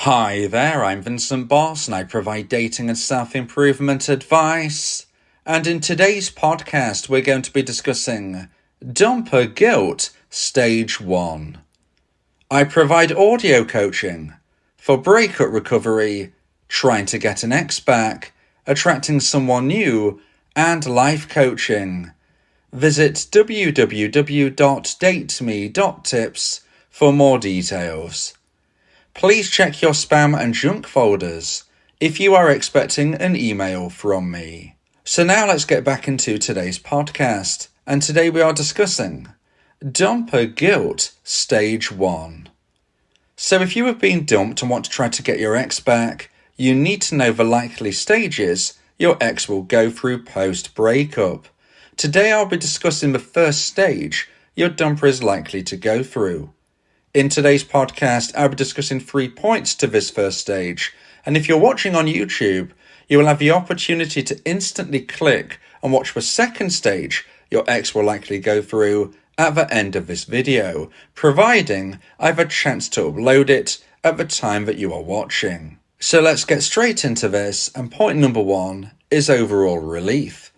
Hi there, I'm Vincent Boss and I provide dating and self-improvement advice. And in today's podcast, we're going to be discussing Dumper Guilt Stage 1. I provide audio coaching for breakup recovery, trying to get an ex back, attracting someone new, and life coaching. Visit www.dateme.tips for more details. Please check your spam and junk folders if you are expecting an email from me. So now let's get back into today's podcast. And today we are discussing Dumper Guilt Stage 1. So if you have been dumped and want to try to get your ex back, you need to know the likely stages your ex will go through post-breakup. Today I'll be discussing the first stage your dumper is likely to go through. In today's podcast, I'll be discussing 3 points to this first stage, and if you're watching on YouTube, you will have the opportunity to instantly click and watch the second stage your ex will likely go through at the end of this video, providing I have a chance to upload it at the time that you are watching. So let's get straight into this, and point number 1 is overall relief.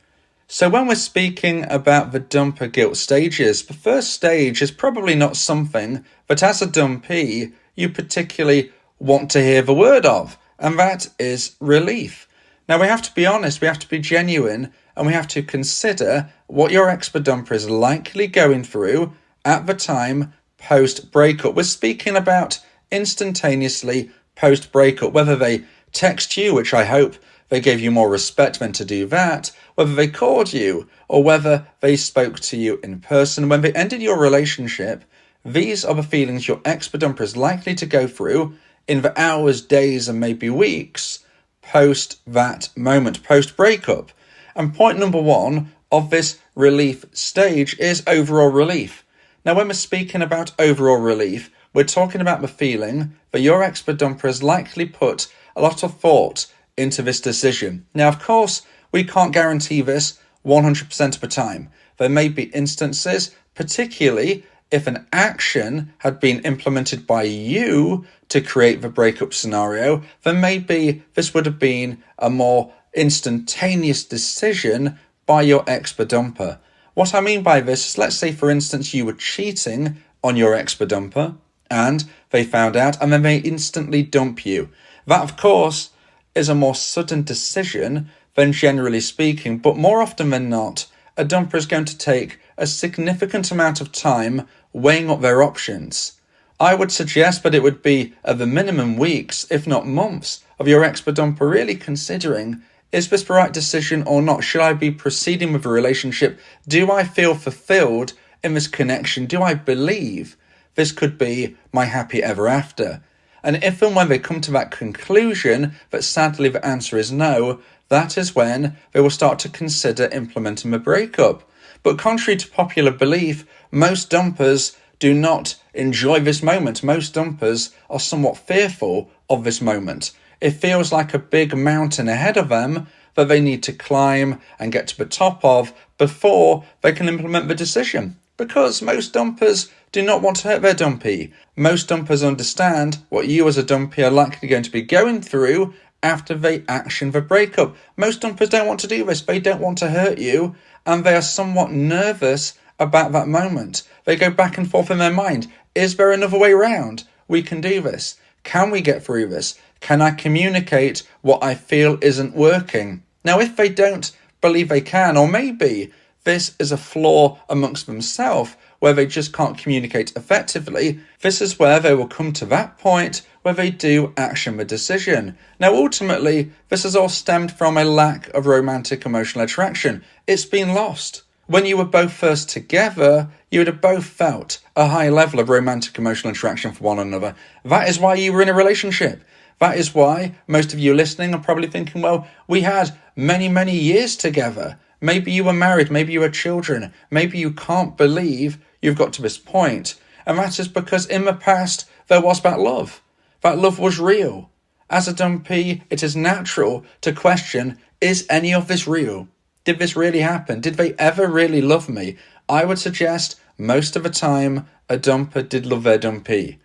So when we're speaking about the dumper guilt stages, the first stage is probably not something that as a dumpee you particularly want to hear the word of, and that is relief. Now we have to be honest, we have to be genuine, and we have to consider what your ex-dumper is likely going through at the time post-breakup. We're speaking about instantaneously post-breakup, whether they text you, which I hope they gave you more respect than to do that, whether they called you, or whether they spoke to you in person. When they ended your relationship, these are the feelings your ex-dumper is likely to go through in the hours, days, and maybe weeks post that moment, post-breakup. And point number 1 of this relief stage is overall relief. Now, when we're speaking about overall relief, we're talking about the feeling that your ex-dumper has likely put a lot of thought into this decision. Now, of course, we can't guarantee this 100% of the time. There may be instances, particularly if an action had been implemented by you to create the breakup scenario, then maybe this would have been a more instantaneous decision by your ex-dumper. What I mean by this is, let's say, for instance, you were cheating on your ex-dumper and they found out and then they instantly dump you. That, of course, is a more sudden decision than generally speaking, but more often than not, a dumper is going to take a significant amount of time weighing up their options. I would suggest that it would be at the minimum weeks, if not months, of your ex-dumper really considering, is this the right decision or not? Should I be proceeding with a relationship? Do I feel fulfilled in this connection? Do I believe this could be my happy ever after? And if and when they come to that conclusion, that sadly the answer is no, that is when they will start to consider implementing the breakup. But contrary to popular belief, most dumpers do not enjoy this moment. Most dumpers are somewhat fearful of this moment. It feels like a big mountain ahead of them that they need to climb and get to the top of before they can implement the decision. Because most dumpers do not want to hurt their dumpee. Most dumpers understand what you as a dumpee are likely going to be going through after they action the breakup. Most dumpers don't want to do this. They don't want to hurt you, and they are somewhat nervous about that moment. They go back and forth in their mind. Is there another way around? We can do this. Can we get through this? Can I communicate what I feel isn't working? Now, if they don't believe they can, or maybe this is a flaw amongst themselves where they just can't communicate effectively, this is where they will come to that point where they do action the decision. Now, ultimately, this has all stemmed from a lack of romantic emotional attraction. It's been lost. When you were both first together, you would have both felt a high level of romantic emotional attraction for one another. That is why you were in a relationship. That is why most of you listening are probably thinking, well, we had many, many years together. Maybe you were married, maybe you had children, maybe you can't believe you've got to this point. And that is because in the past, there was that love. That love was real. As a dumpee, it is natural to question, is any of this real? Did this really happen? Did they ever really love me? I would suggest most of the time, a dumper did love their dumpee.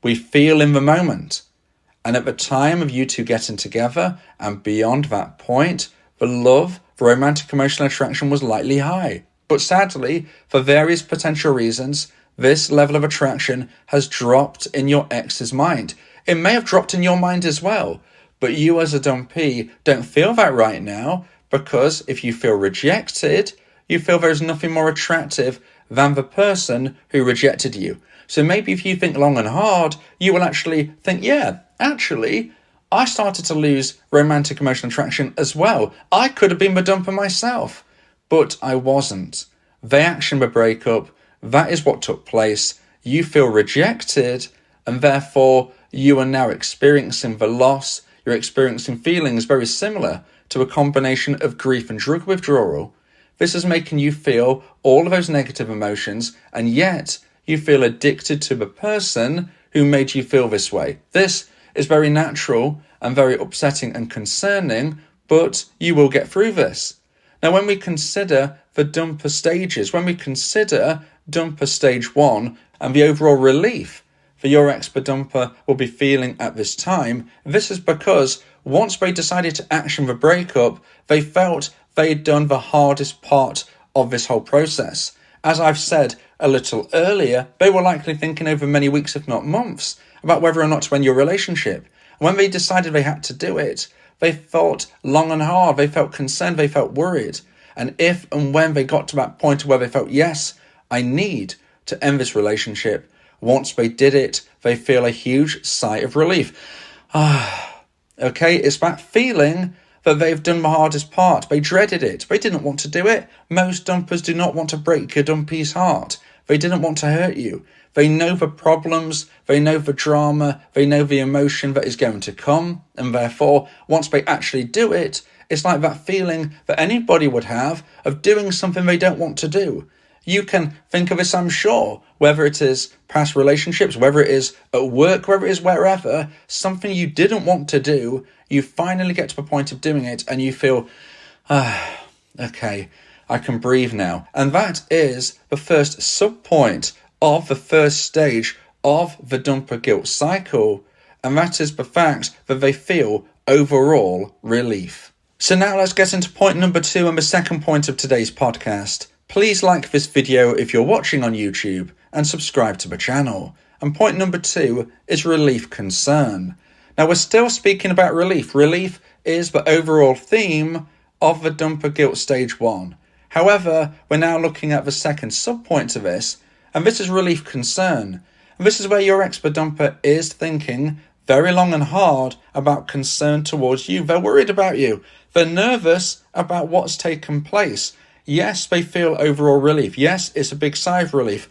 We feel in the moment. And at the time of you two getting together and beyond that point, the love, the romantic emotional attraction was likely high. But sadly, for various potential reasons, this level of attraction has dropped in your ex's mind. It may have dropped in your mind as well, but you as a dumpee don't feel that right now, because if you feel rejected, you feel there's nothing more attractive than the person who rejected you. So maybe if you think long and hard, you will actually think, yeah, actually, I started to lose romantic emotional attraction as well. I could have been the dumper myself, but I wasn't. The action, the breakup, that is what took place. You feel rejected, and therefore you are now experiencing the loss. You're experiencing feelings very similar to a combination of grief and drug withdrawal. This is making you feel all of those negative emotions, and yet you feel addicted to the person who made you feel this way. This is very natural and very upsetting and concerning, but you will get through this. Now, when we consider the dumper stages, when we consider dumper stage 1 and the overall relief that your ex-dumper will be feeling at this time, this is because once they decided to action the breakup, they felt they had done the hardest part of this whole process. As I've said a little earlier, they were likely thinking over many weeks, if not months, about whether or not to end your relationship. And when they decided they had to do it, they thought long and hard, they felt concerned, they felt worried. And if and when they got to that point where they felt, yes, I need to end this relationship, once they did it, they feel a huge sigh of relief. Okay, it's that feeling that they've done the hardest part. They dreaded it. They didn't want to do it. Most dumpers do not want to break your dumpee's heart. They didn't want to hurt you. They know the problems, they know the drama, they know the emotion that is going to come, and therefore, once they actually do it, it's like that feeling that anybody would have of doing something they don't want to do. You can think of this, I'm sure, whether it is past relationships, whether it is at work, whether it is wherever, something you didn't want to do, you finally get to the point of doing it and you feel, okay, I can breathe now. And that is the first sub-point of the first stage of the dumper guilt cycle, and that is the fact that they feel overall relief. So now let's get into point number 2 and the second point of today's podcast. Please like this video if you're watching on YouTube and subscribe to the channel. And point number 2 is relief concern. Now we're still speaking about relief. Relief is the overall theme of the dumper guilt stage 1. However, we're now looking at the second sub-point to this, and this is relief concern. And this is where your ex-dumper is thinking very long and hard about concern towards you. They're worried about you. They're nervous about what's taken place. Yes, they feel overall relief. Yes, it's a big sigh of relief.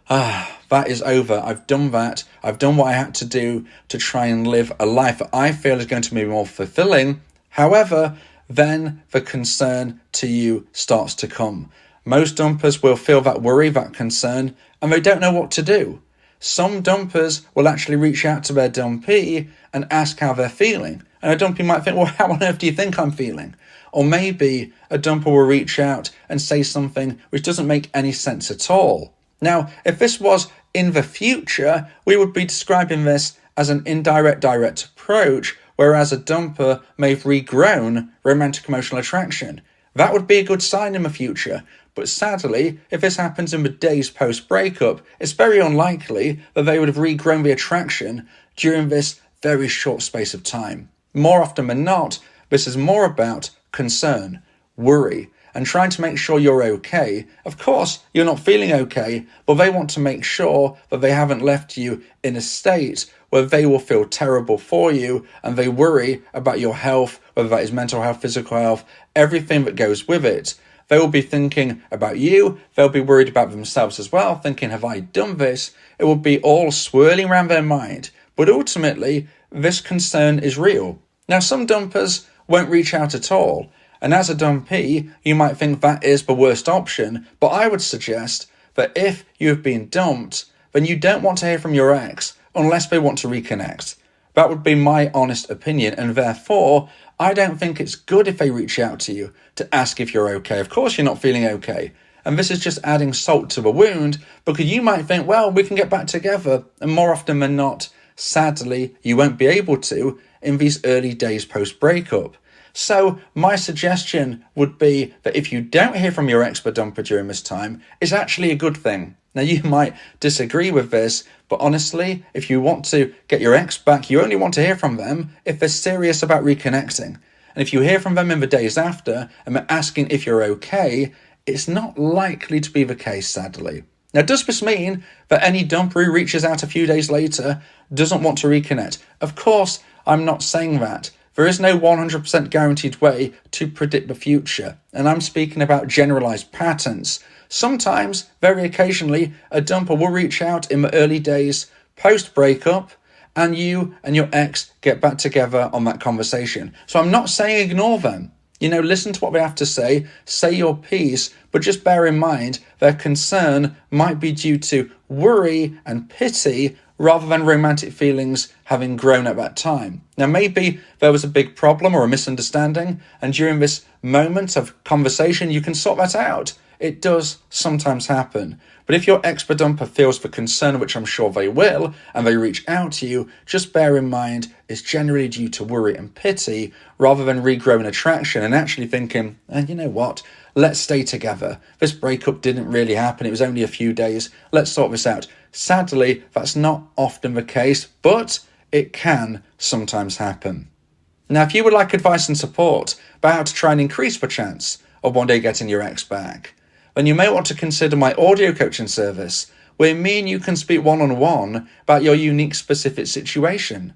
That is over. I've done that. I've done what I had to do to try and live a life that I feel is going to be more fulfilling. However, then the concern to you starts to come. Most dumpers will feel that worry, that concern, and they don't know what to do. Some dumpers will actually reach out to their dumpee and ask how they're feeling. And a dumpee might think, well, how on earth do you think I'm feeling? Or maybe a dumper will reach out and say something which doesn't make any sense at all. Now, if this was in the future, we would be describing this as an indirect direct approach, whereas a dumper may have regrown romantic emotional attraction. That would be a good sign in the future. But sadly, if this happens in the days post-breakup, it's very unlikely that they would have regrown the attraction during this very short space of time. More often than not, this is more about concern, worry, and trying to make sure you're okay. Of course, you're not feeling okay, but they want to make sure that they haven't left you in a state where they will feel terrible for you, and they worry about your health, whether that is mental health, physical health, everything that goes with it. They will be thinking about you. They'll be worried about themselves as well, thinking, have I done this? It will be all swirling around their mind. But ultimately, this concern is real. Now, some dumpers won't reach out at all. And as a dumpee, you might think that is the worst option. But I would suggest that if you have been dumped, then you don't want to hear from your ex unless they want to reconnect. That would be my honest opinion, and therefore, I don't think it's good if they reach out to you to ask if you're okay. Of course you're not feeling okay. And this is just adding salt to the wound, because you might think, well, we can get back together. And more often than not, sadly, you won't be able to in these early days post-breakup. So my suggestion would be that if you don't hear from your ex-dumper during this time, it's actually a good thing. Now, you might disagree with this, but honestly, if you want to get your ex back, you only want to hear from them if they're serious about reconnecting. And if you hear from them in the days after and they're asking if you're okay, it's not likely to be the case, sadly. Now, does this mean that any dumper who reaches out a few days later doesn't want to reconnect? Of course, I'm not saying that. There is no 100% guaranteed way to predict the future, and I'm speaking about generalized patterns. Sometimes, very occasionally, a dumper will reach out in the early days post-breakup, and you and your ex get back together on that conversation. So I'm not saying ignore them. Listen to what they have to say your piece, but just bear in mind their concern might be due to worry and pity rather than romantic feelings having grown at that time. Now, maybe there was a big problem or a misunderstanding, and during this moment of conversation, you can sort that out. It does sometimes happen. But if your ex-dumper feels the concern, which I'm sure they will, and they reach out to you, just bear in mind it's generally due to worry and pity rather than regrowing attraction and actually thinking, you know what, let's stay together. This breakup didn't really happen. It was only a few days. Let's sort this out. Sadly, that's not often the case, but it can sometimes happen. Now, if you would like advice and support about how to try and increase the chance of one day getting your ex back, then you may want to consider my audio coaching service, where me and you can speak one-on-one about your unique specific situation.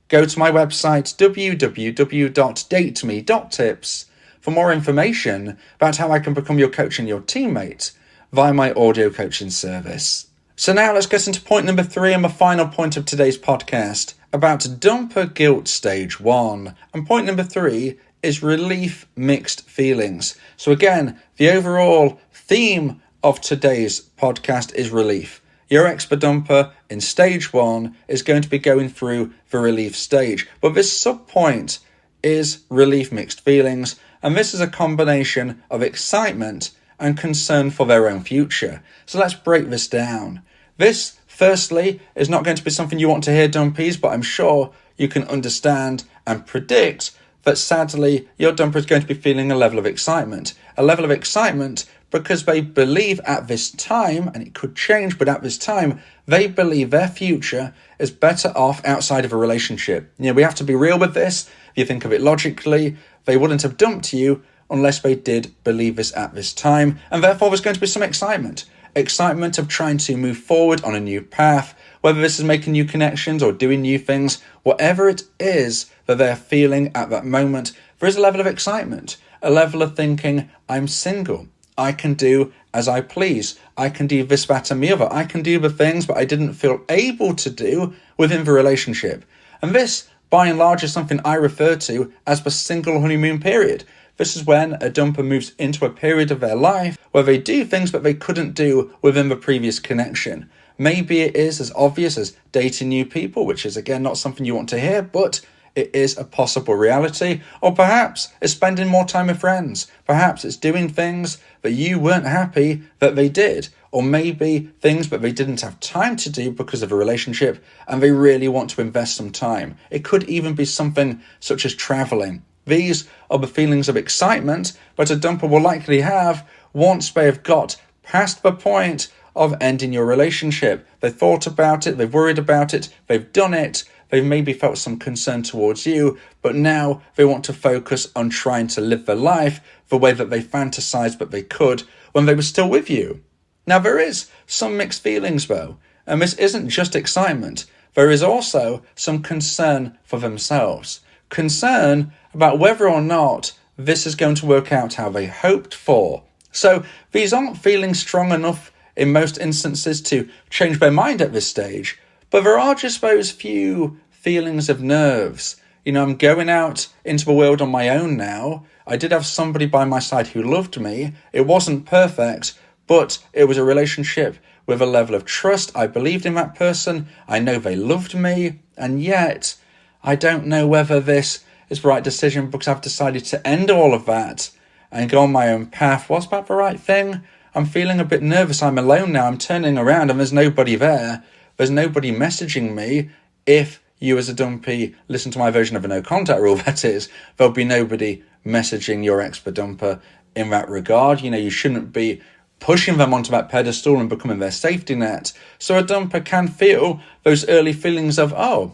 Go to my website, www.dateme.tips, for more information about how I can become your coach and your teammate via my audio coaching service. So now let's get into point number 3 and the final point of today's podcast about dumper guilt stage 1. And point number 3 is relief mixed feelings. So again, the overall theme of today's podcast is relief. Your ex-dumper in stage 1 is going to be going through the relief stage. But this sub-point is relief mixed feelings, and this is a combination of excitement and concern for their own future. So let's break this down. This, firstly, is not going to be something you want to hear, dumpies, but I'm sure you can understand and predict that sadly your dumper is going to be feeling a level of excitement. A level of excitement because they believe at this time, and it could change, but at this time, they believe their future is better off outside of a relationship. We have to be real with this. If you think of it logically, they wouldn't have dumped you unless they did believe this at this time, and therefore there's going to be some excitement. Excitement of trying to move forward on a new path, whether this is making new connections or doing new things, whatever it is that they're feeling at that moment, there is a level of excitement, a level of thinking, I'm single. I can do as I please. I can do this, that, and the other. I can do the things that I didn't feel able to do within the relationship. And this, by and large, is something I refer to as the single honeymoon period. This is when a dumper moves into a period of their life where they do things that they couldn't do within the previous connection. Maybe it is as obvious as dating new people, which is, again, not something you want to hear, but it is a possible reality. Or perhaps it's spending more time with friends. Perhaps it's doing things that you weren't happy that they did. Or maybe things that they didn't have time to do because of a relationship and they really want to invest some time. It could even be something such as traveling. These are the feelings of excitement that a dumper will likely have once they have got past the point of ending your relationship. They've thought about it, they've worried about it, they've done it, they've maybe felt some concern towards you, but now they want to focus on trying to live their life the way that they fantasized that they could when they were still with you. Now, there is some mixed feelings though, and this isn't just excitement. There is also some concern for themselves. Concern about whether or not this is going to work out how they hoped for. So these aren't feeling strong enough in most instances to change their mind at this stage, but there are just those few feelings of nerves. I'm going out into the world on my own now. I did have somebody by my side who loved me. It wasn't perfect, but it was a relationship with a level of trust. I believed in that person. I know they loved me, and yet I don't know whether this is the right decision because I've decided to end all of that and go on my own path. Was that the right thing? I'm feeling a bit nervous. I'm alone now. I'm turning around and there's nobody there. There's nobody messaging me. if you as a dumpy listen to my version of a no contact rule, that is, there'll be nobody messaging your ex-dumper in that regard. You shouldn't be pushing them onto that pedestal and becoming their safety net. So a dumper can feel those early feelings of, I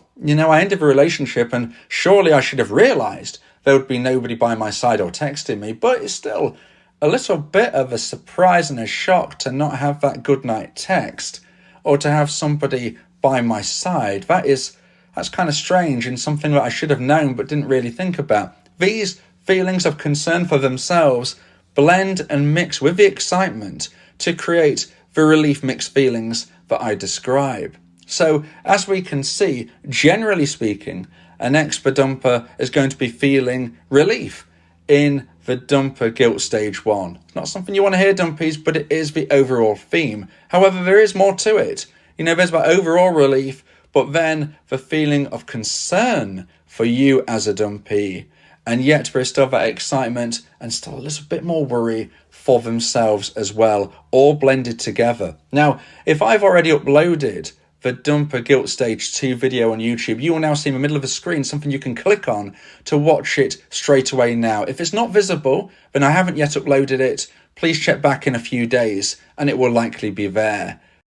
ended the relationship and surely I should have realised there would be nobody by my side or texting me. But it's still a little bit of a surprise and a shock to not have that goodnight text or to have somebody by my side. That's kind of strange and something that I should have known but didn't really think about. These feelings of concern for themselves blend and mix with the excitement to create the relief mixed feelings that I describe. So as we can see, generally speaking, an ex-dumper is going to be feeling relief in the dumper guilt stage 1. It's not something you want to hear, dumpies, but it is the overall theme. However, there is more to it. There's that overall relief, but then the feeling of concern for you as a dumpy. And yet there's still that excitement and still a little bit more worry for themselves as well, all blended together. Now, if I've already uploaded the Dumper Guilt Stage 2 video on YouTube, you will now see in the middle of the screen something you can click on to watch it straight away now. If it's not visible, then I haven't yet uploaded it. Please check back in a few days and it will likely be there.